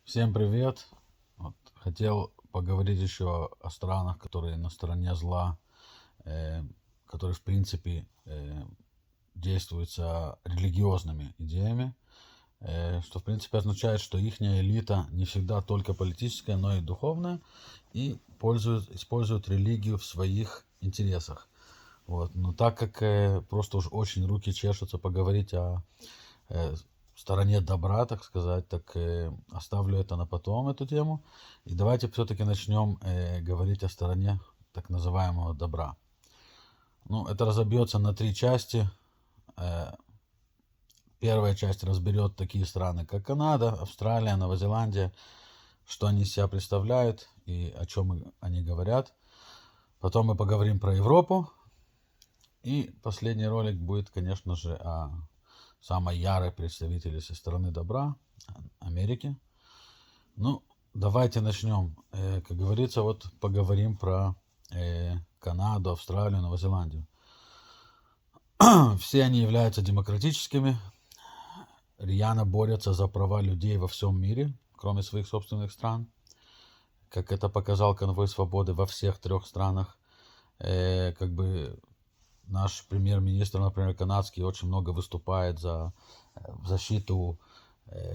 Всем привет! Вот, хотел поговорить еще о странах, которые на стороне зла, э, которые в принципе действуются религиозными идеями, что в принципе означает, что их элита не всегда только политическая, но и духовная, и используют религию в своих интересах. Вот. Но так как просто уж очень руки чешутся поговорить о э, стороне добра, так сказать, так оставлю это на потом, эту тему. И давайте все-таки начнем говорить о стороне так называемого добра. Ну, это разобьется на три части. Э, Первая часть разберет такие страны, как Канада, Австралия, Новая Зеландия, что они из себя представляют и о чем они говорят. Потом мы поговорим про Европу. И последний ролик будет, конечно же, о самой ярой представителе со стороны добра Америки. Ну, давайте начнем. Как говорится, вот поговорим про Канаду, Австралию, Новую Зеландию. Все они являются демократическими, рьяно борются за права людей во всем мире, кроме своих собственных стран. Как это показал конвой свободы во всех трех странах. Как бы наш премьер-министр, например, канадский, очень много выступает за защиту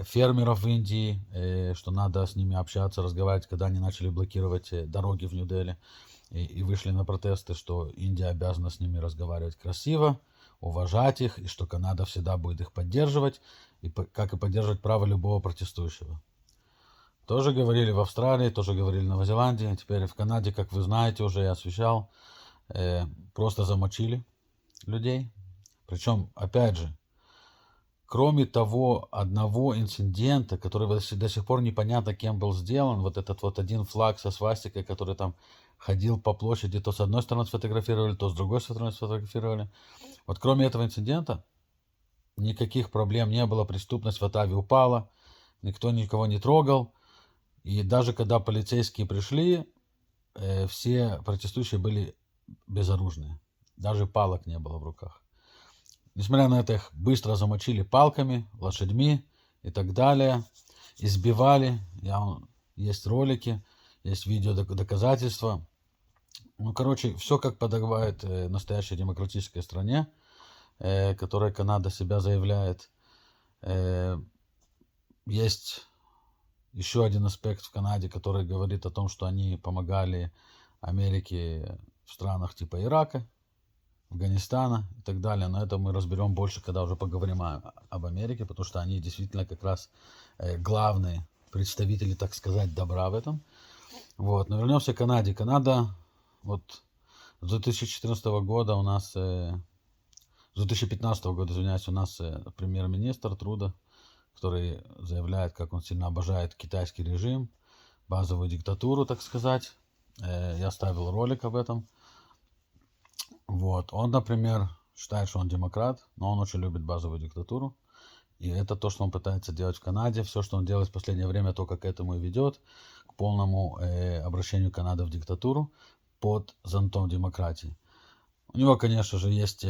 фермеров в Индии, что надо с ними общаться, разговаривать, когда они начали блокировать дороги в Нью-Дели и вышли на протесты, что Индия обязана с ними разговаривать красиво, уважать их, и что Канада всегда будет их поддерживать, и как и поддерживать право любого протестующего. Тоже говорили в Австралии, тоже говорили в Новой Зеландии, теперь в Канаде, как вы знаете, уже я освещал, просто замочили людей. Причем, опять же, кроме того одного инцидента, который до сих пор непонятно кем был сделан, вот этот вот один флаг со свастикой, который там ходил по площади, то с одной стороны сфотографировали, то с другой стороны сфотографировали. Вот кроме этого инцидента никаких проблем не было, преступность в Оттаве упала, никто никого не трогал. И даже когда полицейские пришли, все протестующие были безоружные. Даже палок не было в руках. Несмотря на это, их быстро замочили палками, лошадьми и так далее. Избивали. Есть ролики, есть видео доказательства. Ну, короче, все как подобает настоящей демократической стране, которой Канада себя заявляет. Есть еще один аспект в Канаде, который говорит о том, что они помогали Америке в странах типа Ирака, Афганистана и так далее. Но это мы разберем больше, когда уже поговорим об Америке, потому что они действительно как раз главные представители, так сказать, добра в этом. Вот. Но вернемся к Канаде. Канада вот с 2014 года у нас, с 2015 года, извиняюсь, у нас премьер-министр Труда, который заявляет, как он сильно обожает китайский режим, базовую диктатуру, так сказать. Я ставил ролик об этом. Вот. Он, например, считает, что он демократ, но он очень любит базовую диктатуру. И это то, что он пытается делать в Канаде. Все, что он делает в последнее время, только к этому и ведет, к полному обращению Канады в диктатуру под зонтом демократии. У него, конечно же, есть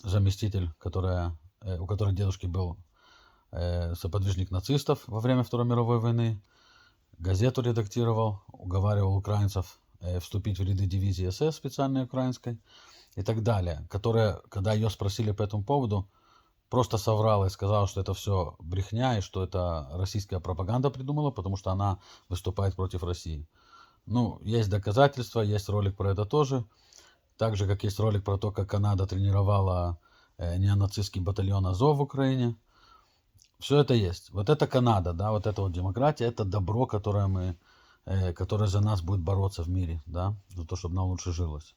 заместитель, у которой дедушки был соподвижник нацистов во время Второй мировой войны. Газету редактировал, уговаривал украинцев вступить в ряды дивизии СС специальной украинской и так далее, которая, когда ее спросили по этому поводу, просто соврала и сказала, что это все брехня и что это российская пропаганда придумала, потому что она выступает против России. Ну, есть доказательства, есть ролик про это тоже. Так же, как есть ролик про то, как Канада тренировала неонацистский батальон Азов в Украине. Все это есть. Вот это Канада, да, вот это вот демократия, это добро, которое за нас будет бороться в мире, да, за то, чтобы нам лучше жилось.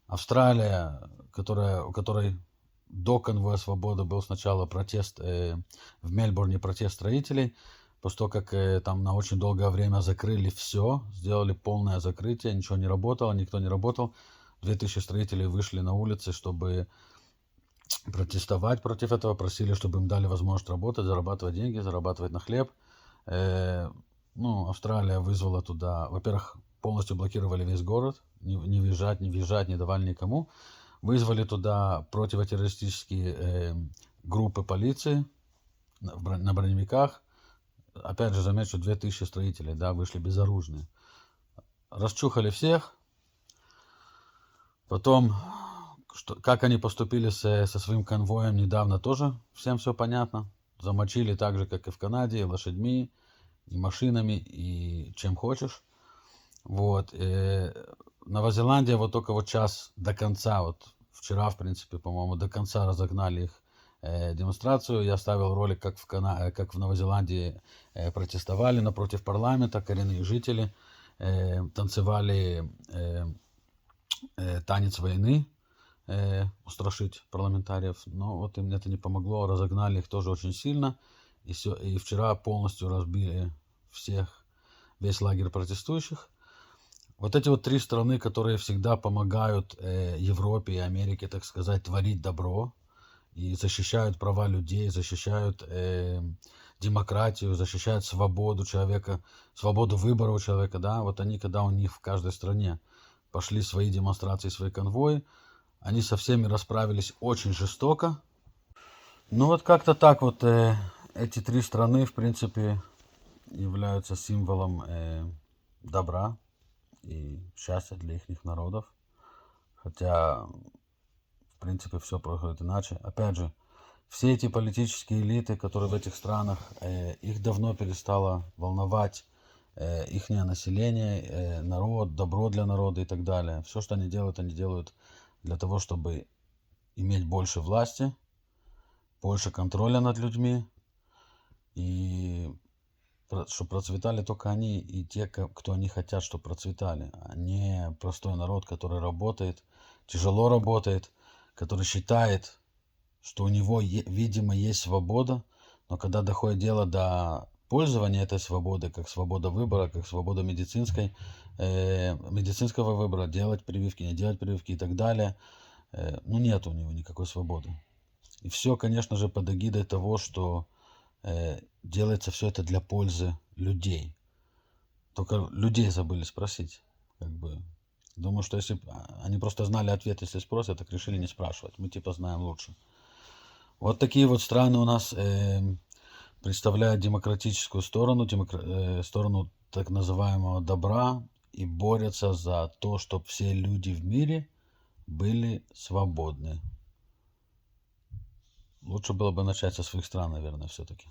Австралия, у которой до конвоя свободы был сначала протест в Мельбурне, протест строителей, после того, как там на очень долгое время закрыли все, сделали полное закрытие, ничего не работало, никто не работал. 2000 строителей вышли на улицы, чтобы протестовать против этого, просили, чтобы им дали возможность работать, зарабатывать деньги, зарабатывать на хлеб. Ну, Австралия вызвала туда, во-первых, полностью блокировали весь город, не въезжать, не давали никому. Вызвали туда противотеррористические группы полиции на броневиках, опять же, замечу, 2000 строителей, да, вышли безоружные. Расчухали всех. Потом, как они поступили со своим конвоем недавно, тоже всем все понятно. Замочили так же, как и в Канаде, и лошадьми, и машинами, и чем хочешь. Вот. Новозеландия вот только вот час до конца, вот вчера, в принципе, по-моему, до конца разогнали их демонстрацию. Я ставил ролик, как в Новозеландии протестовали напротив парламента, коренные жители танцевали танец войны, устрашить парламентариев. Но вот им это не помогло, разогнали их тоже очень сильно. И вчера полностью разбили весь лагерь протестующих. Вот эти вот три страны, которые всегда помогают Европе и Америке, так сказать, творить добро и защищают права людей, защищают демократию, защищают свободу человека, свободу выбора у человека, да, вот они, когда у них в каждой стране пошли свои демонстрации, свои конвои, они со всеми расправились очень жестоко. Ну вот как-то так вот эти три страны, в принципе, являются символом добра и счастья для их народов. Хотя, в принципе, все происходит иначе. Опять же, все эти политические элиты, которые в этих странах, их давно перестало волновать их население, народ, добро для народа и так далее. Все, что они делают для того, чтобы иметь больше власти, больше контроля над людьми, и чтобы процветали только они и те, кто они хотят, чтобы процветали, а не простой народ, который работает, тяжело работает, который считает, что у него, видимо, есть свобода, но когда доходит дело до пользования этой свободы, как свобода выбора, как свобода медицинского выбора, делать прививки, не делать прививки и так далее, ну нет у него никакой свободы. И все, конечно же, под эгидой того, что делается все это для пользы людей. Только людей забыли спросить. Думаю, что если они просто знали ответ, если спросят, так решили не спрашивать. Мы типа знаем лучше. Вот такие вот страны у нас представляют демократическую сторону, сторону так называемого добра и борются за то, чтобы все люди в мире были свободны. Лучше было бы начать со своих стран, наверное, все-таки.